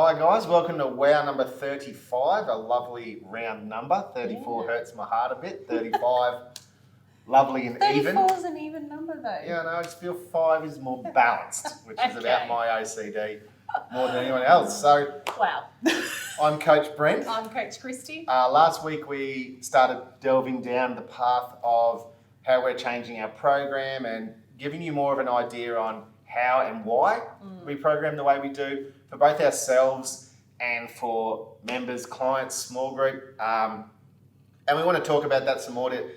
Hi guys, welcome to WOW number 35, a lovely round number. 34 hurts my heart a bit, 35 lovely and even. 34 is an even number though. Yeah, no, I just feel 5 is more balanced, which is about my OCD more than anyone else. So, wow. I'm Coach Brent. I'm Coach Christy. Last week we started delving down the path of how we're changing our program and giving you more of an idea on how and why we program the way we do for both ourselves and for members, clients, small group. And we want to talk about that some more to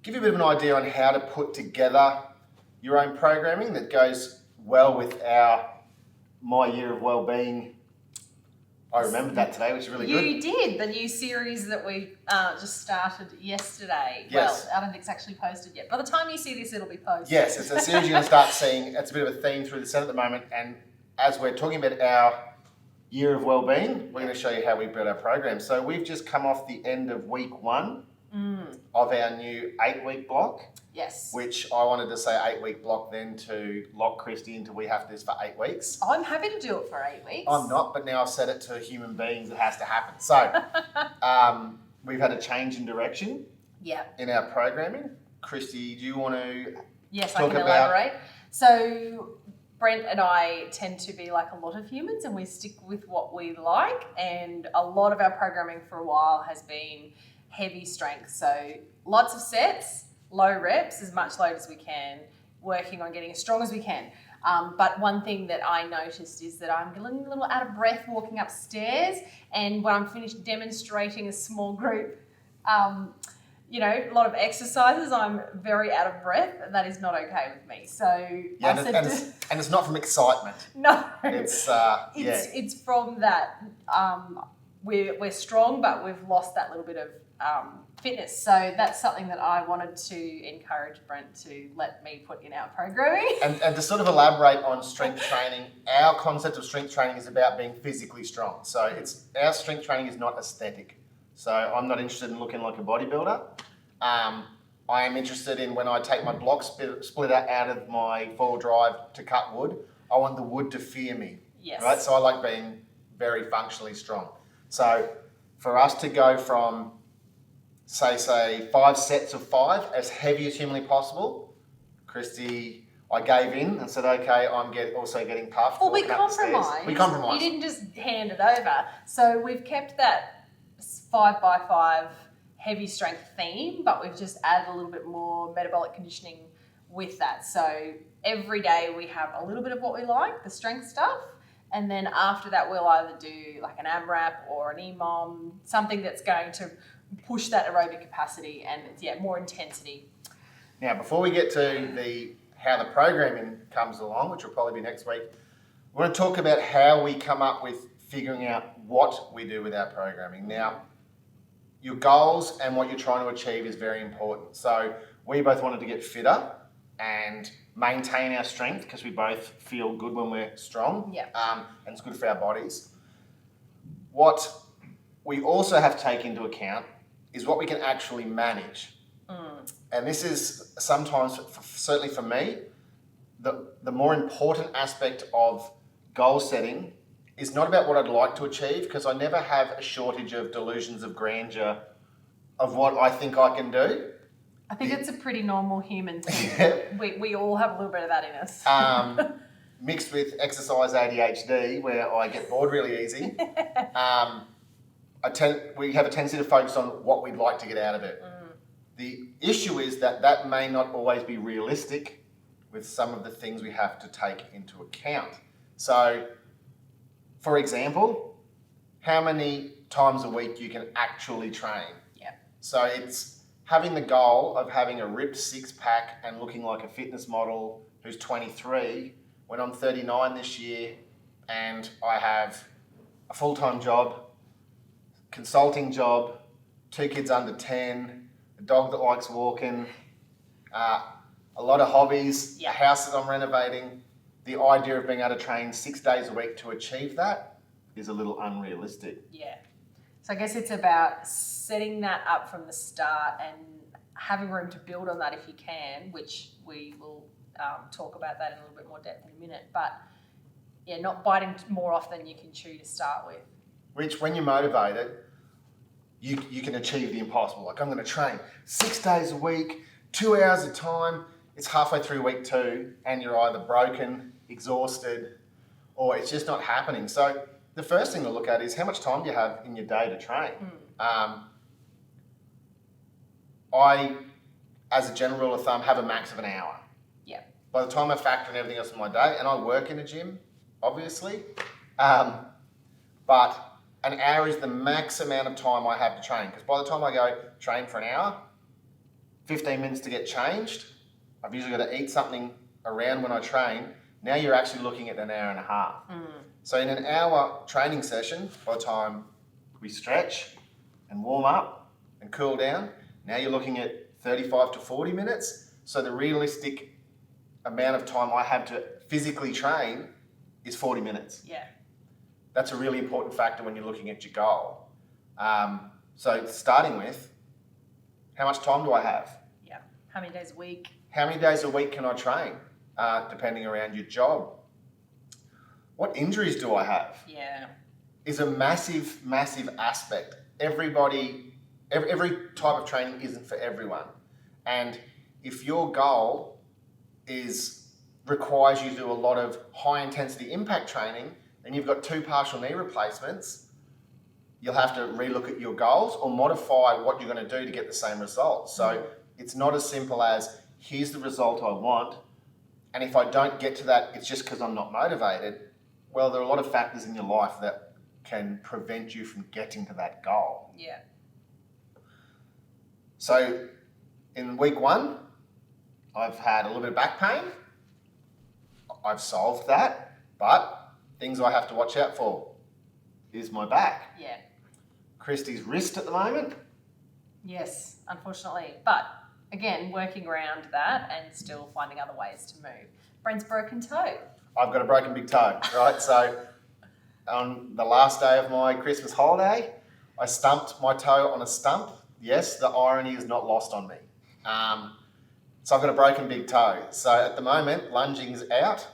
give you a bit of an idea on how to put together your own programming that goes well with our My Year of Wellbeing. I remembered that today, which is really good. You did, the new series that we just started yesterday. Yes. Well, I don't think it's actually posted yet. By the time you see this, it'll be posted. Yes, it's a series you're going to start seeing. It's a bit of a theme through the set at the moment. And as we're talking about our Year of Wellbeing, we're going to show you how we build our program. So we've just come off the end of week 1 of our new 8-week block. Yes. Which I wanted to say 8-week block then to lock Christy into we have to do this for 8 weeks. I'm happy to do it for 8 weeks. I'm not, but now I've said it to human beings, it has to happen. So we've had a change in direction in our programming. Christy, do you want to Yes, talk I can about... elaborate. So Brent and I tend to be like a lot of humans and we stick with what we like, and a lot of our programming for a while has been heavy strength. So lots of sets, low reps, as much load as we can, working on getting as strong as we can. But one thing that I noticed is that I'm getting a little out of breath walking upstairs, and when I'm finished demonstrating a small group, a lot of exercises, I'm very out of breath, and that is not okay with me. So and it's not from excitement. No, it's from that we're strong, but we've lost that little bit of fitness. So that's something that I wanted to encourage Brent to let me put in our programming. And to sort of elaborate on strength training, our concept of strength training is about being physically strong. So our strength training is not aesthetic. So I'm not interested in looking like a bodybuilder. I am interested in when I take my block splitter out of my 4-wheel drive to cut wood, I want the wood to fear me. Yes. Right? So I like being very functionally strong. So for us to go from, say 5 sets of 5, as heavy as humanly possible, Christy, I gave in and said, okay, I'm also getting puffed. Well, we compromised. We compromised. You didn't just hand it over. So we've kept that 5x5 heavy strength theme, but we've just added a little bit more metabolic conditioning with that. So every day we have a little bit of what we like, the strength stuff, and then after that we'll either do like an AMRAP or an EMOM, something that's going to push that aerobic capacity and more intensity. Now, before we get to how the programming comes along, which will probably be next week, we want to talk about how we come up with figuring out what we do with our programming. Now, your goals and what you're trying to achieve is very important. So we both wanted to get fitter and maintain our strength because we both feel good when we're strong. And it's good for our bodies. What we also have to take into account is what we can actually manage. And this is sometimes, certainly for me, the more important aspect of goal setting is not about what I'd like to achieve, because I never have a shortage of delusions of grandeur of what I think I can do. I think it's a pretty normal human thing. we all have a little bit of that in us. Mixed with exercise ADHD, where I get bored really easy. We have a tendency to focus on what we'd like to get out of it. The issue is that may not always be realistic with some of the things we have to take into account. So, for example, how many times a week you can actually train. So it's having the goal of having a ripped 6-pack and looking like a fitness model who's 23 when I'm 39 this year and I have a full-time job, consulting job, 2 kids under 10, a dog that likes walking, a lot of hobbies, a house that I'm renovating. The idea of being able to train 6 days a week to achieve that is a little unrealistic. So I guess it's about setting that up from the start and having room to build on that if you can, which we will talk about that in a little bit more depth in a minute. But not biting more off than you can chew to start with. Which, when you're motivated, you can achieve the impossible. Like, I'm going to train 6 days a week, 2 hours a time. It's halfway through week 2 and you're either broken, exhausted, or it's just not happening. So the first thing to look at is how much time do you have in your day to train? I, as a general rule of thumb, have a max of an hour. Yeah. By the time I factor in everything else in my day, and I work in a gym, obviously, but an hour is the max amount of time I have to train. Because by the time I go train for an hour, 15 minutes to get changed, I've usually got to eat something around when I train. Now you're actually looking at an hour and a half. So in an hour training session, by the time we stretch and warm up and cool down, now you're looking at 35 to 40 minutes. So the realistic amount of time I have to physically train is 40 minutes. Yeah. That's a really important factor when you're looking at your goal. So starting with, how much time do I have? Yeah. How many days a week? How many days a week can I train, depending around your job? What injuries do I have? Yeah. Is a massive, massive aspect. Every type of training isn't for everyone. And if your goal requires you to do a lot of high intensity impact training, and you've got 2 partial knee replacements, you'll have to relook at your goals or modify what you're going to do to get the same result. So it's not as simple as, here's the result I want, and if I don't get to that, it's just because I'm not motivated. Well, there are a lot of factors in your life that can prevent you from getting to that goal. Yeah. So in week 1, I've had a little bit of back pain. I've solved that, but things I have to watch out for is my back. Yeah. Christy's wrist at the moment. Yes, unfortunately. But again, working around that and still finding other ways to move. Brent's broken toe. I've got a broken big toe, right? So on the last day of my Christmas holiday, I stumped my toe on a stump. Yes, the irony is not lost on me. So I've got a broken big toe. So at the moment, lunging's out.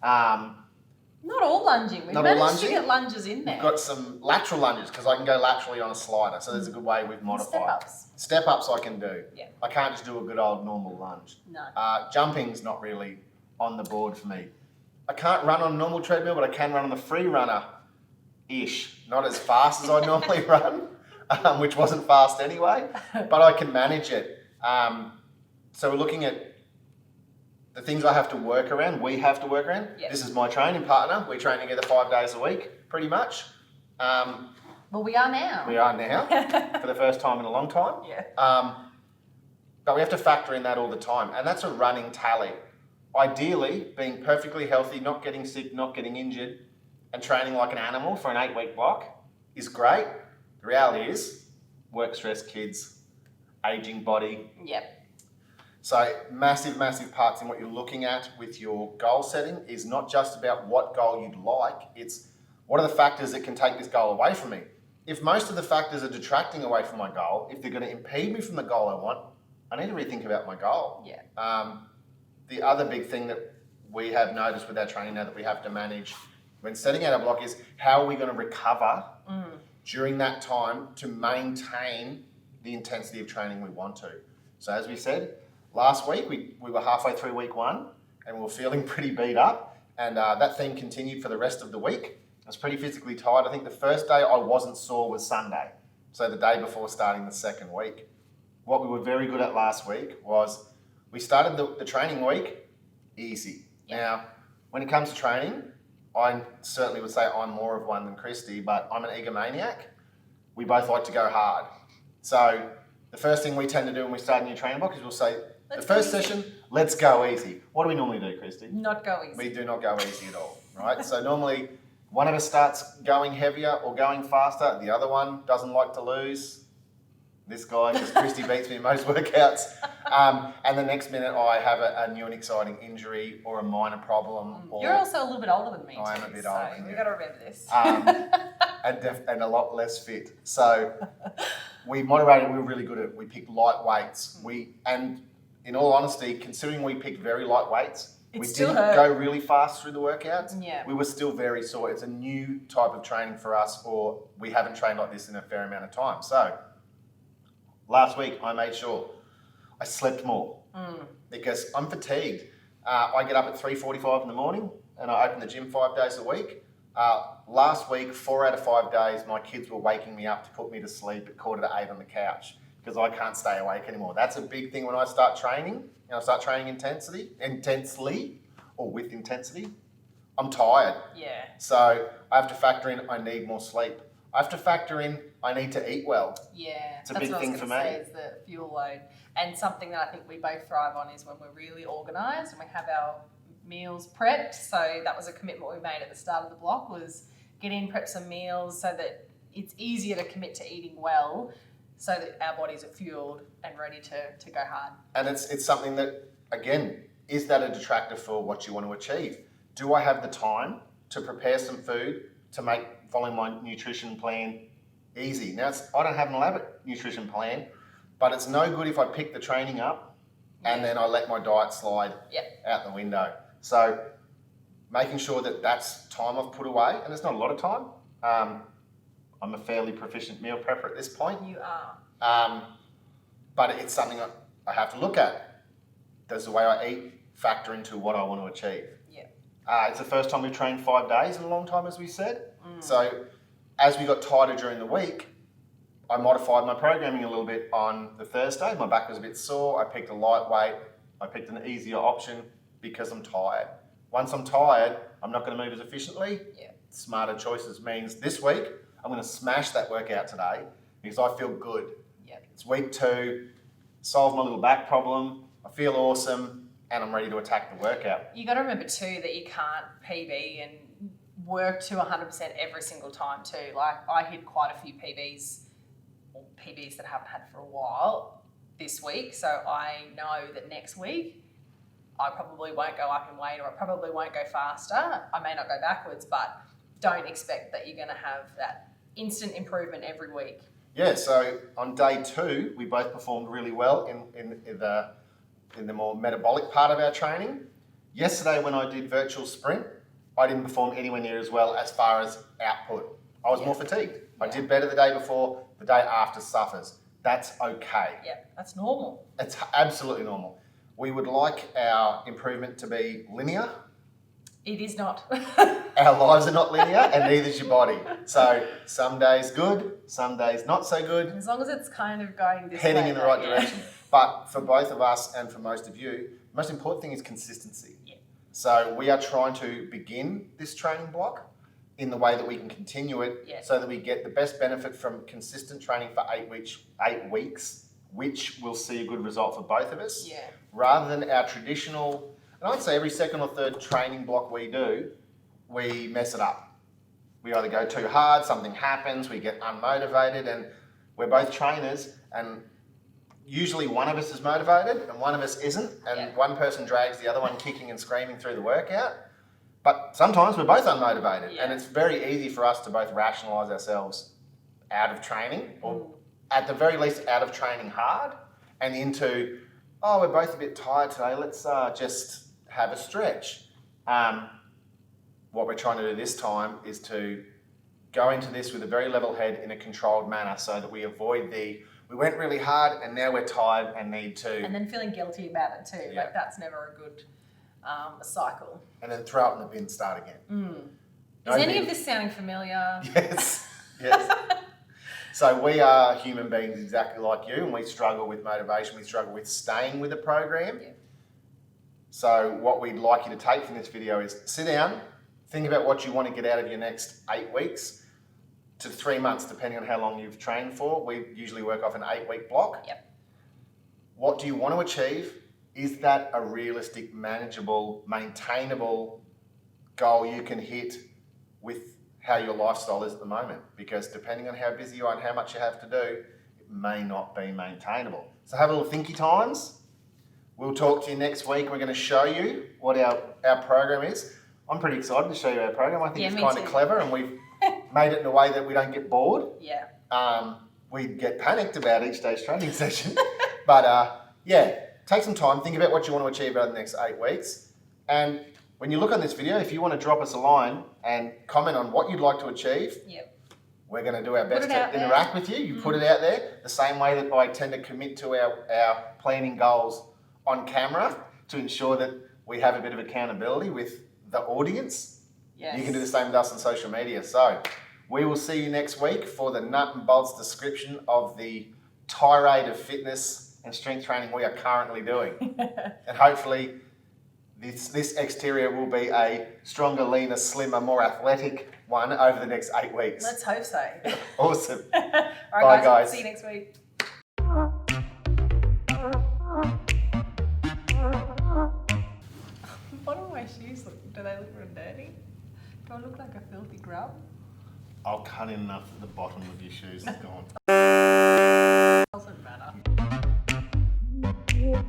Not all lunging. We've Not all managed to lunging. get lunges in there. I've got some lateral lunges because I can go laterally on a slider. So there's a good way we've modified. Step-ups. Step-ups I can do. Yeah. I can't just do a good old normal lunge. No. Jumping's not really on the board for me. I can't run on a normal treadmill, but I can run on the free runner-ish. Not as fast as I normally run, which wasn't fast anyway, but I can manage it. So we're looking at the things I have to work around, we have to work around. Yes. This is my training partner. We train together 5 days a week, pretty much. Well, we are now. We are now, for the first time in a long time. Yeah. But we have to factor in that all the time, and that's a running tally. Ideally, being perfectly healthy, not getting sick, not getting injured, and training like an animal for an 8-week block is great. The reality is, work stress, kids, aging body. Yep. So massive, massive parts in what you're looking at with your goal setting is not just about what goal you'd like, it's what are the factors that can take this goal away from me. If most of the factors are detracting away from my goal, if they're going to impede me from the goal I want, I need to rethink about my goal. Yeah. The other big thing that we have noticed with our training now that we have to manage when setting out our block is how are we going to recover during that time to maintain the intensity of training we want to. So as we said, last week we were halfway through week 1 and we were feeling pretty beat up, and that theme continued for the rest of the week. I was pretty physically tired. I think the first day I wasn't sore was Sunday, so the day before starting the second week. What we were very good at last week was we started the training week easy. Yeah. Now, when it comes to training, I certainly would say I'm more of one than Christy, but I'm an egomaniac. We both like to go hard. So the first thing we tend to do when we start a new training block is we'll say, Let's the first go easy. session, let's go easy. What do we normally do, Christy? Not go easy. We do not go easy at all, right? So normally one of us starts going heavier or going faster. The other one doesn't like to lose. This guy, because Christy beats me in most workouts. And the next minute I have a new and exciting injury or a minor problem. Or You're also a little bit older than me. I am too, a bit so older than we've you. got to remember this. and a lot less fit. So we moderated, we were really good at it. We picked light weights. And in all honesty, considering we picked very light weights, It we still didn't hurt. go really fast through the workouts. Yeah. We were still very sore. It's a new type of training for us, or we haven't trained like this in a fair amount of time. So last week I made sure I slept more because I'm fatigued. I get up at 3:45 in the morning and I open the gym 5 days a week. Last week, 4 out of 5 days, my kids were waking me up to put me to sleep at 7:45 on the couch because I can't stay awake anymore. That's a big thing when I start training. I start training intensely, or with intensity. I'm tired. Yeah. So I have to factor in I need more sleep. I have to factor in I need to eat well. Yeah, It's a that's big what thing I was for going to me. say is the fuel load. And something that I think we both thrive on is when we're really organised and we have our meals prepped. So that was a commitment we made at the start of the block, was get in, prep some meals so that it's easier to commit to eating well so that our bodies are fueled and ready to go hard. And it's something that, again, is that a detractor for what you want to achieve? Do I have the time to prepare some food to make following my nutrition plan easy? Now, I don't have an elaborate nutrition plan, but it's no good if I pick the training up and then I let my diet slide out the window. So making sure that that's time I've put away, and it's not a lot of time. I'm a fairly proficient meal prepper at this point. You are. But it's something I have to look at. Does the way I eat factor into what I want to achieve? Yeah. It's the first time we've trained 5 days in a long time, as we said. So as we got tighter during the week, I modified my programming a little bit on the Thursday. My back was a bit sore. I picked a lightweight. I picked an easier option because I'm tired. Once I'm tired, I'm not going to move as efficiently. Yeah. Smarter choices means this week, I'm going to smash that workout today because I feel good. Yeah. It's week 2, solved my little back problem. I feel awesome and I'm ready to attack the workout. You got to remember too that you can't PB and work to 100% every single time too. Like I hit quite a few PBs, or PBs that I haven't had for a while this week. So I know that next week I probably won't go up in weight, or I probably won't go faster. I may not go backwards, but don't expect that you're going to have that instant improvement every week. Yeah, so on day 2, we both performed really well in the more metabolic part of our training. Yesterday when I did virtual sprint, I didn't perform anywhere near as well as far as output. I was more fatigued. I did better the day before, the day after suffers. That's okay. Yeah, that's normal. It's absolutely normal. We would like our improvement to be linear. It is not. Our lives are not linear and neither is your body. So some days good, some days not so good. As long as it's kind of going this Heading way, in the right yeah. direction. But for both of us and for most of you, the most important thing is consistency. Yeah. So we are trying to begin this training block in the way that we can continue it so that we get the best benefit from consistent training for 8 weeks, which will see a good result for both of us. Yeah. Rather than our traditional, and I'd say every second or third training block we do, we mess it up. We either go too hard, something happens, we get unmotivated, and we're both trainers, and usually one of us is motivated and one of us isn't, and one person drags the other one kicking and screaming through the workout. But sometimes we're both unmotivated, and it's very easy for us to both rationalise ourselves out of training, or at the very least out of training hard, and into, oh, we're both a bit tired today, let's just have a stretch. What we're trying to do this time is to go into this with a very level head in a controlled manner so that we avoid we went really hard and now we're tired and need to... And then feeling guilty about it too. Yeah. Like that's never a good cycle. And then throw it in the bin, start again. Is any of this sounding familiar? Yes, yes. So we are human beings exactly like you, and we struggle with motivation, we struggle with staying with a program. Yeah. So what we'd like you to take from this video is sit down, think about what you want to get out of your next 8 weeks to 3 months, depending on how long you've trained for. We usually work off an 8-week block. Yep. What do you want to achieve? Is that a realistic, manageable, maintainable goal you can hit with how your lifestyle is at the moment? Because depending on how busy you are and how much you have to do, it may not be maintainable. So have a little thinky times. We'll talk to you next week. We're going to show you what our program is. I'm pretty excited to show you our program. I think it's kind of clever, and we've made it in a way that we don't get bored. Yeah. We get panicked about each day's training session. But take some time, think about what you want to achieve over the next 8 weeks. And when you look on this video, if you want to drop us a line and comment on what you'd like to achieve, Yep. we're going to do our best it to out there. interact with you. You put it out there the same way that I tend to commit to our planning goals on camera to ensure that we have a bit of accountability with the audience. Yes. You can do the same with us on social media. So we will see you next week for the nut and bolts description of the tirade of fitness and strength training we are currently doing. And hopefully this exterior will be a stronger, leaner, slimmer, more athletic one over the next 8 weeks. Let's hope so. Awesome. All right, Bye, guys. See you next week. What do my shoes look? Do they look real dirty? Do I look like a filthy grub? I'll cut in enough that the bottom of your shoes is gone. Doesn't matter. Yeah.